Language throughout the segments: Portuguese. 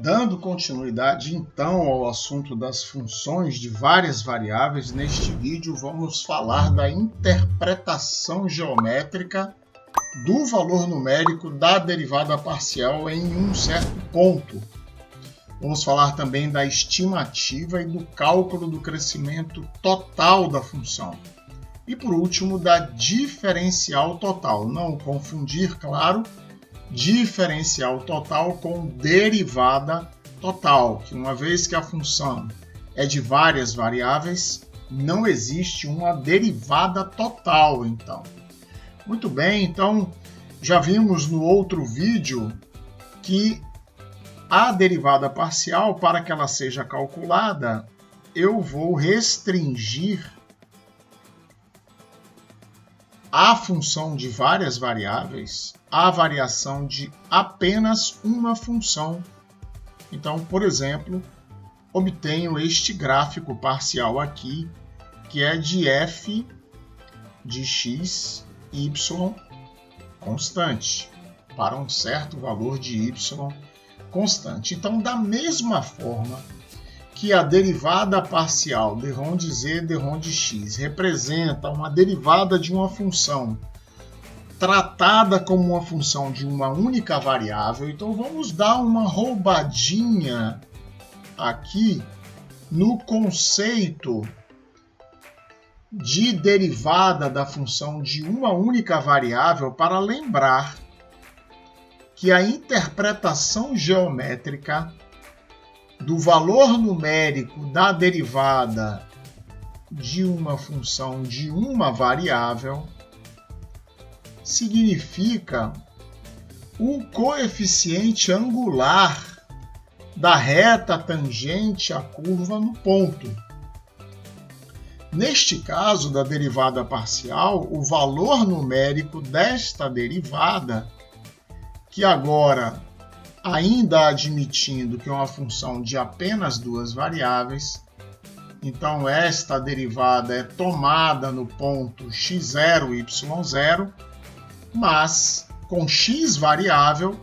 Dando continuidade então ao assunto das funções de várias variáveis, neste vídeo vamos falar da interpretação geométrica do valor numérico da derivada parcial em um certo ponto. Vamos falar também da estimativa e do cálculo do crescimento total da função. E por último, da diferencial total. Não confundir, claro, diferencial total com derivada total, que uma vez que a função é de várias variáveis, não existe uma derivada total, então. Muito bem, então já vimos no outro vídeo que a derivada parcial, para que ela seja calculada, eu vou restringir a função de várias variáveis à variação de apenas uma função. Então, por exemplo, obtenho este gráfico parcial aqui, que é de f de x, y constante, para um certo valor de y constante. Então, da mesma forma que a derivada parcial d rho de z, d rho de x representa uma derivada de uma função tratada como uma função de uma única variável, então vamos dar uma roubadinha aqui no conceito de derivada da função de uma única variável para lembrar que a interpretação geométrica do valor numérico da derivada de uma função de uma variável significa o coeficiente angular da reta tangente à curva no ponto. Neste caso da derivada parcial, o valor numérico desta derivada, que agora ainda admitindo que é uma função de apenas duas variáveis, então esta derivada é tomada no ponto x0, y0, mas com x variável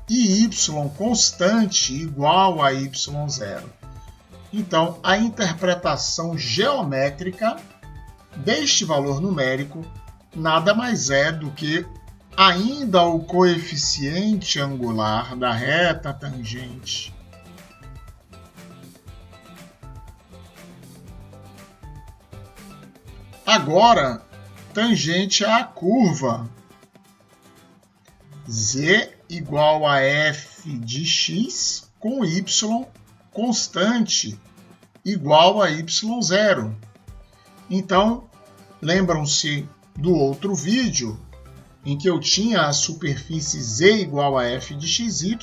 e y constante igual a y0. Então, a interpretação geométrica deste valor numérico nada mais é do que ainda o coeficiente angular da reta tangente agora tangente à curva z igual a f de x com y constante igual a y0. Então, lembram-se do outro vídeo em que eu tinha a superfície z igual a f de xy,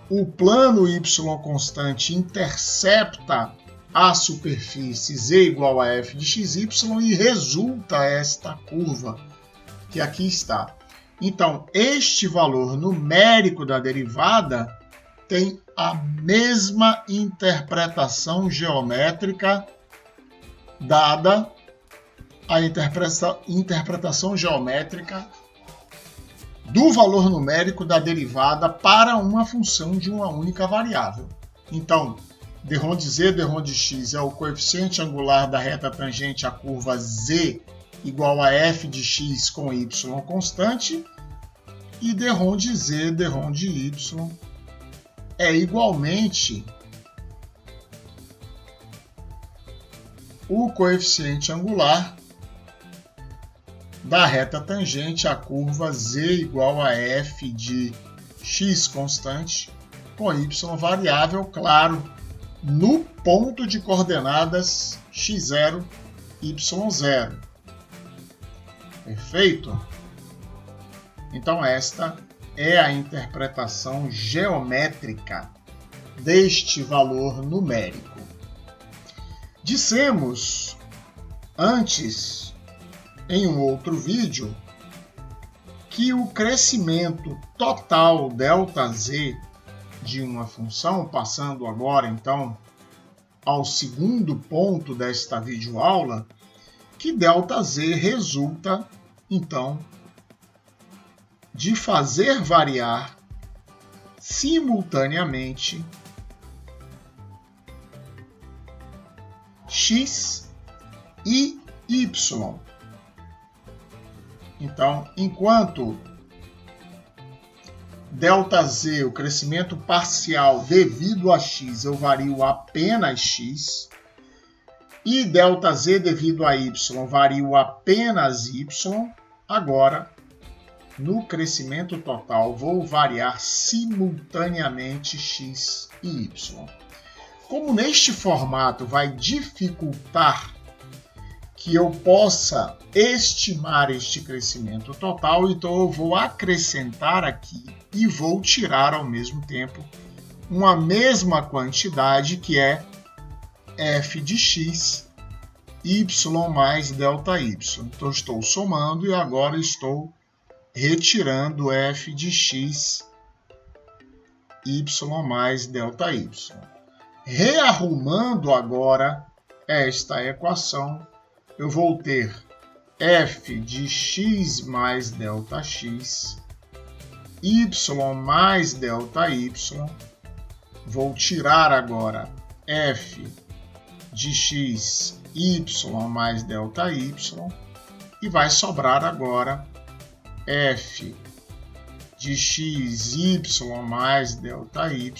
o plano y constante intercepta a superfície z igual a f de xy e resulta esta curva, que aqui está. Então, este valor numérico da derivada tem a mesma interpretação geométrica dada a interpretação geométrica do valor numérico da derivada para uma função de uma única variável. Então, d rho de z, d rho de x é o coeficiente angular da reta tangente à curva z igual a f de x com y constante, e d rho de z, d rho de y é igualmente o coeficiente angular da reta tangente à curva z igual a f de x constante com y variável, claro, no ponto de coordenadas x0, y0. Perfeito? Então esta é a interpretação geométrica deste valor numérico. Dissemos antes, em um outro vídeo, que o crescimento total ΔZ de uma função, passando agora então ao segundo ponto desta videoaula, que ΔZ resulta então de fazer variar simultaneamente x e y. Então, enquanto ΔZ, o crescimento parcial devido a x, eu vario apenas x, e ΔZ devido a y, vario apenas y, agora, no crescimento total, vou variar simultaneamente x e y. Como neste formato vai dificultar que eu possa estimar este crescimento total, então eu vou acrescentar aqui e vou tirar ao mesmo tempo uma mesma quantidade que é f de x, y mais ΔY. Então estou somando e agora estou retirando f de x, y mais ΔY. Rearrumando agora esta equação, eu vou ter f de x mais ΔX, y mais ΔY, vou tirar agora f de x, y mais ΔY, e vai sobrar agora f de x, y mais ΔY,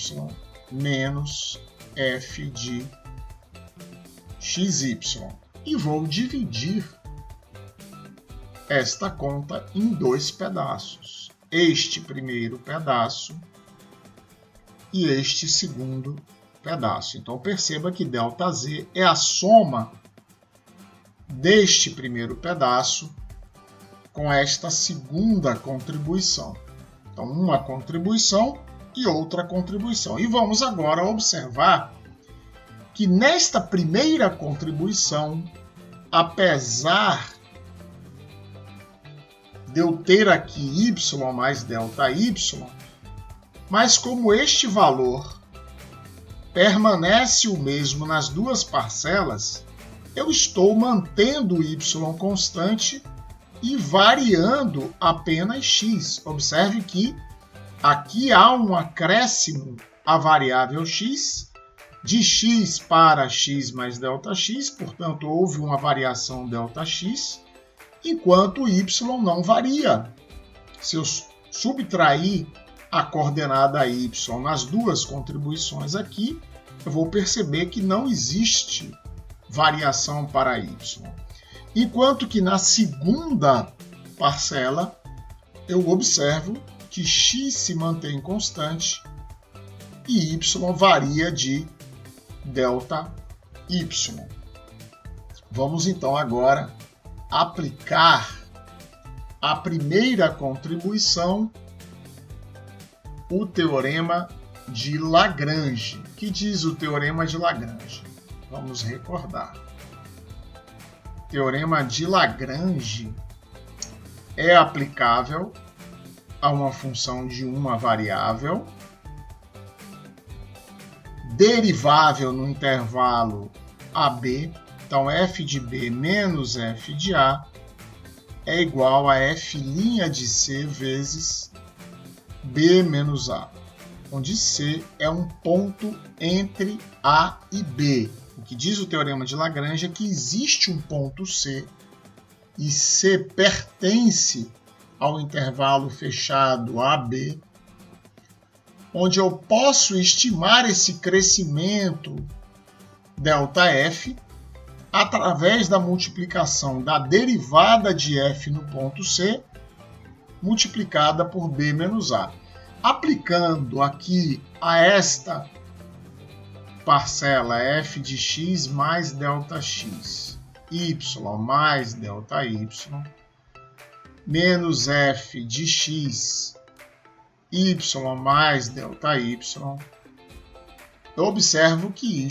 menos f de xy. E vou dividir esta conta em dois pedaços. Este primeiro pedaço e este segundo pedaço. Então perceba que ΔZ é a soma deste primeiro pedaço com esta segunda contribuição. Então uma contribuição e outra contribuição. E vamos agora observar que nesta primeira contribuição, apesar de eu ter aqui y mais ΔY, mas como este valor permanece o mesmo nas duas parcelas, eu estou mantendo o y constante e variando apenas x. Observe que aqui há um acréscimo à variável x, de x para x mais ΔX, portanto, houve uma variação ΔX, enquanto o y não varia. Se eu subtrair a coordenada y nas duas contribuições aqui, eu vou perceber que não existe variação para y. Enquanto que na segunda parcela, eu observo que x se mantém constante e y varia de ΔY. Vamos então agora aplicar a primeira contribuição, o teorema de Lagrange. O que diz o teorema de Lagrange? Vamos recordar. O teorema de Lagrange é aplicável a uma função de uma variável, derivável no intervalo AB, então f de B menos f de A é igual a f' de C vezes B menos A, onde C é um ponto entre A e B. O que diz o teorema de Lagrange é que existe um ponto C e C pertence ao intervalo fechado AB, onde eu posso estimar esse crescimento ΔF através da multiplicação da derivada de f no ponto C multiplicada por B menos A. Aplicando aqui a esta parcela f de x mais ΔX, y mais ΔY, menos f de x, y mais ΔY, eu observo que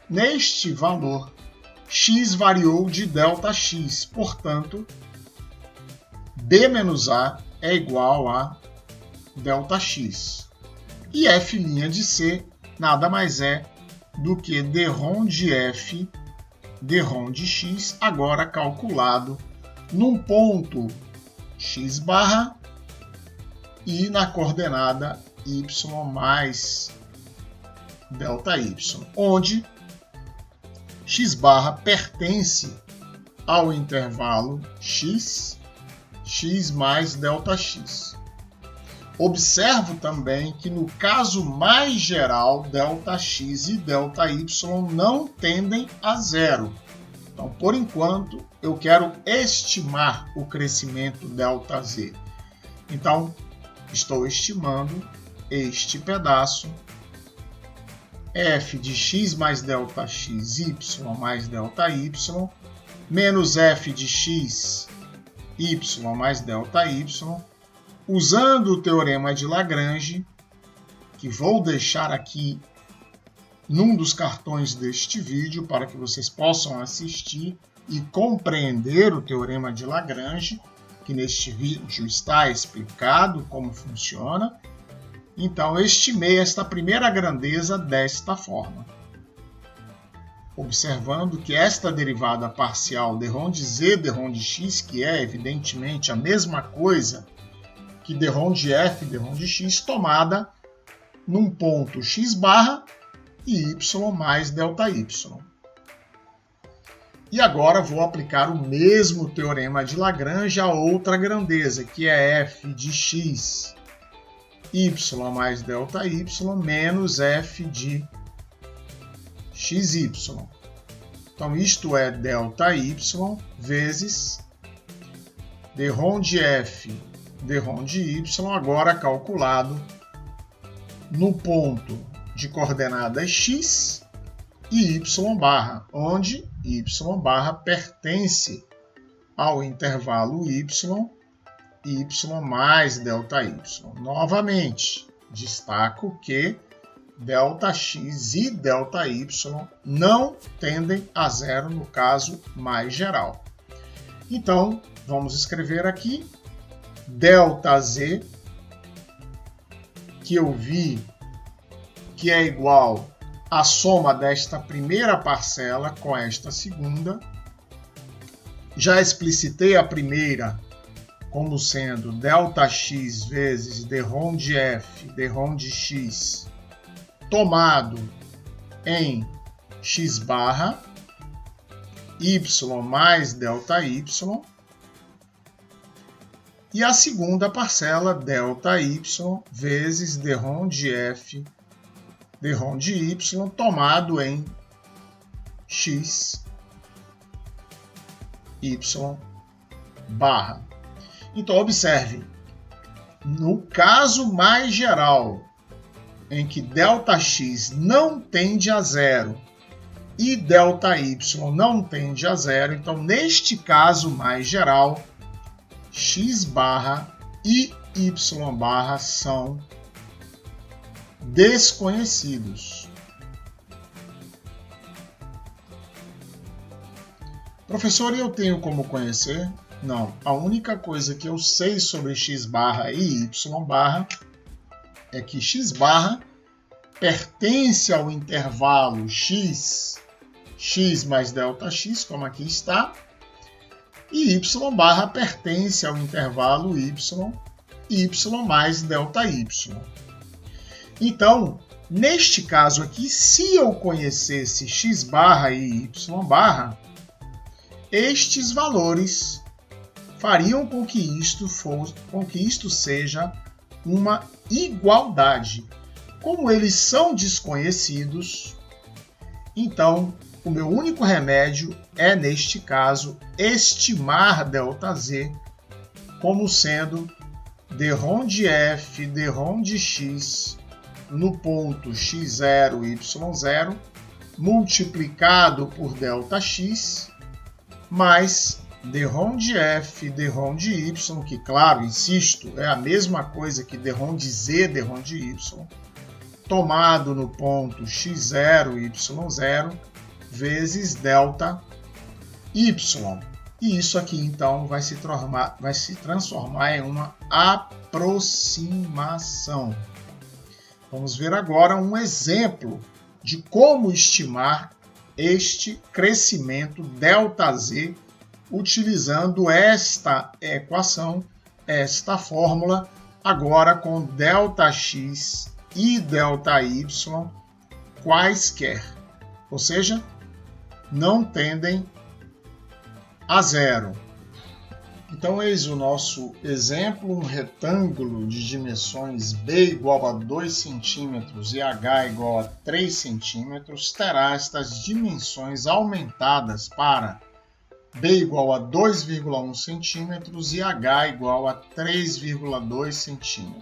neste valor, x variou de ΔX, portanto, B menos A é igual a ΔX. E f' de C nada mais é do que dρ de f, dρ de x, agora calculado num ponto x barra e na coordenada y mais ΔY, onde x barra pertence ao intervalo x, x mais ΔX. Observo também que no caso mais geral, ΔX e ΔY não tendem a zero. Então, por enquanto, eu quero estimar o crescimento ΔZ. Então, estou estimando este pedaço f de x mais ΔX, y mais ΔY, menos f de x, y mais ΔY, usando o teorema de Lagrange, que vou deixar aqui num dos cartões deste vídeo para que vocês possam assistir e compreender o teorema de Lagrange, que neste vídeo está explicado como funciona. Então, estimei esta primeira grandeza desta forma. Observando que esta derivada parcial d rho de z, d rho de x, que é evidentemente a mesma coisa que d rho de f, d rho de x, tomada num ponto x barra e y mais ΔY. E agora vou aplicar o mesmo teorema de Lagrange a outra grandeza, que é f de x, y mais ΔY menos f de xy. Então, isto é ΔY vezes d rho de f, d rho de y, agora calculado no ponto de coordenadas x e y barra, onde y barra pertence ao intervalo y, y mais ΔY. Novamente, destaco que ΔX e ΔY não tendem a zero no caso mais geral. Então, vamos escrever aqui ΔZ, que eu vi que é igual à soma desta primeira parcela com esta segunda. Já explicitei a primeira como sendo ΔX vezes d rho de f, d rho de x, tomado em x barra, y mais ΔY, e a segunda parcela ΔY vezes d rho de f, d rho de y, tomado em x, y barra. Então, observe, no caso mais geral, em que ΔX não tende a zero e ΔY não tende a zero, então, neste caso mais geral, x barra e y barra são desconhecidos. Professor, eu tenho como conhecer? Não. A única coisa que eu sei sobre x barra e y barra é que x barra pertence ao intervalo x, x mais ΔX, como aqui está, e y barra pertence ao intervalo y, y mais ΔY. Então, neste caso aqui, se eu conhecesse x barra e y barra, estes valores fariam com que isto seja uma igualdade. Como eles são desconhecidos, então o meu único remédio é, neste caso, estimar ΔZ como sendo d rho de f, d rho de x no ponto x0, y0, multiplicado por ΔX, mais d rho de f, d rho de y, que, claro, insisto, é a mesma coisa que d rho de z, d rho de y, tomado no ponto x0, y0, vezes ΔY. E isso aqui, então, vai se transformar em uma aproximação. Vamos ver agora um exemplo de como estimar este crescimento ΔZ utilizando esta equação, esta fórmula Agora com ΔX e ΔY quaisquer, ou seja, não tendem a zero. Então, eis o nosso exemplo: um retângulo de dimensões b igual a 2 cm e h igual a 3 cm terá estas dimensões aumentadas para b igual a 2,1 cm e h igual a 3,2 cm.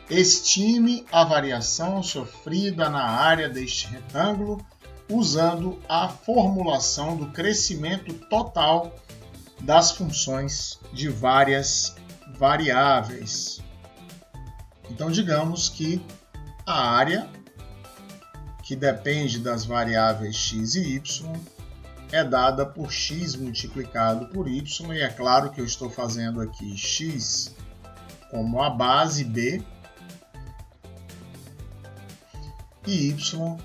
Estime a variação sofrida na área deste retângulo usando a formulação do crescimento total das funções de várias variáveis. Então, digamos que a área, que depende das variáveis x e y, é dada por x multiplicado por y, e é claro que eu estou fazendo aqui x como a base b e y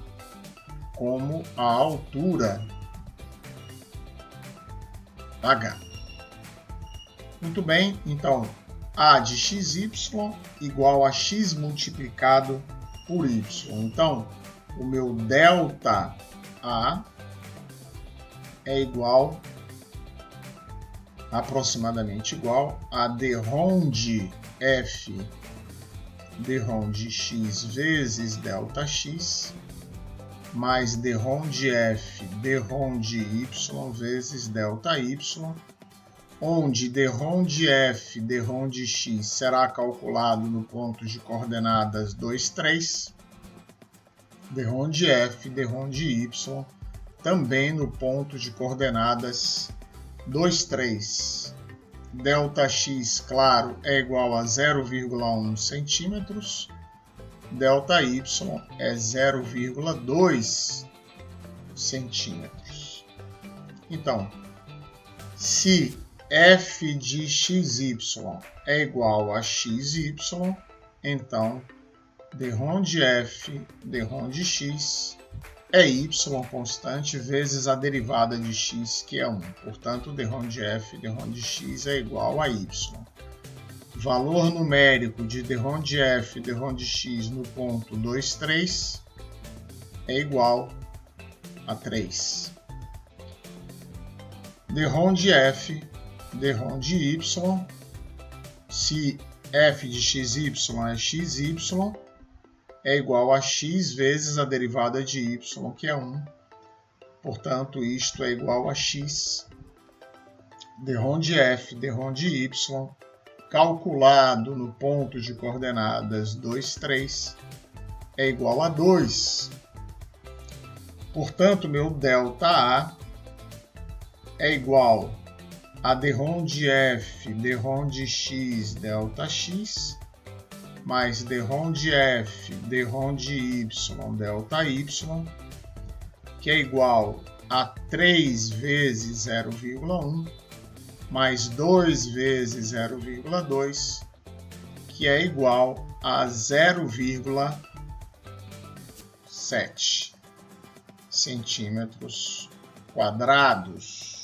como a altura h. Muito bem, então a de xy igual a x multiplicado por y. Então, o meu delta A é aproximadamente igual a dρ de f dρ de x vezes delta x mais dρ de f dρ de y vezes delta y, onde dρ de f dρ de x será calculado no ponto de coordenadas 2, 3, dρ de f dρ de y também no ponto de coordenadas 2, 3. Delta x, claro, é igual a 0,1 centímetros. Delta y é 0,2 centímetros. Então, se f de xy é igual a xy, então dρ de f dρ de x é y constante vezes a derivada de x, que é 1. Portanto, dρ de f dρ de x é igual a y. Valor numérico de dρ de f dρ de x no ponto 2, 3 é igual a 3. Dρ de f dρ de y, se f de xy é xy, é igual a x vezes a derivada de y, que é 1. Portanto, isto é igual a x. Dρ de f dρ de y calculado no ponto de coordenadas 2, 3 é igual a 2. Portanto, meu delta A é igual a dρ de f dρ de x delta x mais dρ de f dρ de y delta y, que é igual a 3 vezes 0,1 mais 2 vezes 0,2, que é igual a 0,7 centímetros quadrados.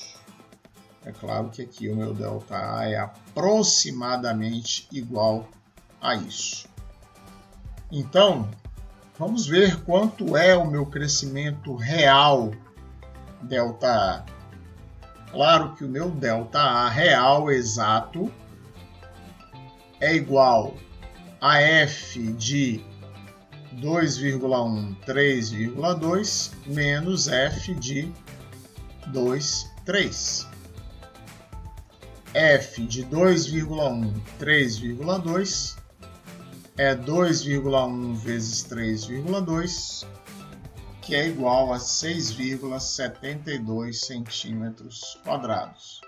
É claro que aqui o meu delta A é aproximadamente igual a isso. Então, vamos ver quanto é o meu crescimento real delta A. Claro que o meu delta A real exato é igual a f de 2,1, 3,2 menos f de 2, 3. F de 2,1, 3,2 é 2,1 vezes 3,2, que é igual a 6,72 centímetros quadrados.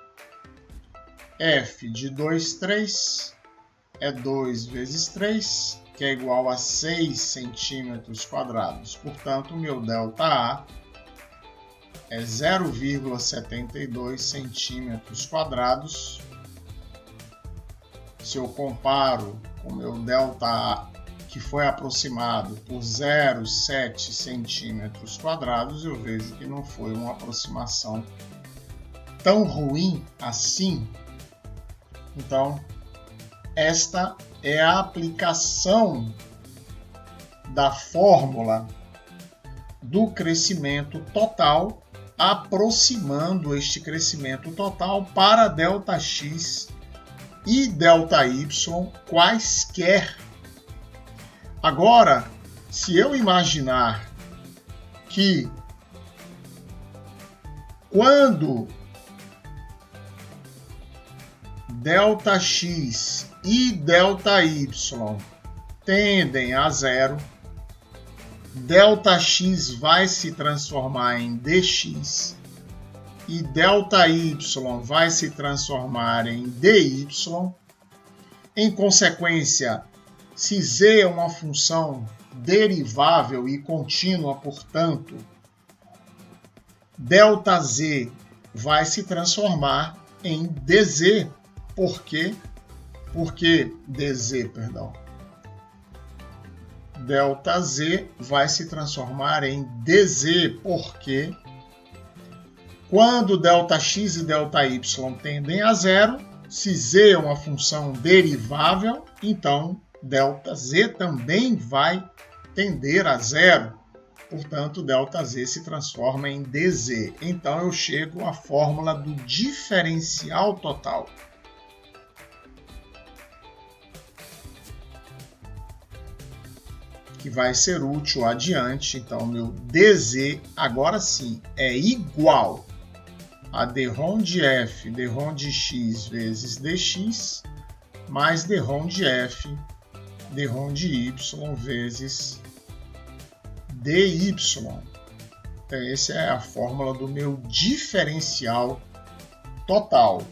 F de 2, 3 é 2 vezes 3, que é igual a 6 centímetros quadrados. Portanto, o meu delta A é 0,72 centímetros quadrados. Se eu comparo com o meu delta A, que foi aproximado por 0,7 centímetros quadrados, eu vejo que não foi uma aproximação tão ruim assim. Então, esta é a aplicação da fórmula do crescimento total, aproximando este crescimento total para ΔX e ΔY quaisquer. Agora, se eu imaginar que quando ΔX e ΔY tendem a zero, ΔX vai se transformar em dx e ΔY vai se transformar em dy. Em consequência, se z é uma função derivável e contínua, portanto, ΔZ vai se transformar em dz. Por quê? Porque dz, perdão. ΔZ vai se transformar em dz, porque quando ΔX e ΔY tendem a zero, se z é uma função derivável, então ΔZ também vai tender a zero. Portanto, ΔZ se transforma em dz. Então, eu chego à fórmula do diferencial total. Que vai ser útil adiante. Então, meu dz, agora sim, é igual a dρ de f, dρ de x vezes dx, mais dρ de f, dρ de y vezes dy. Então, essa é a fórmula do meu diferencial total.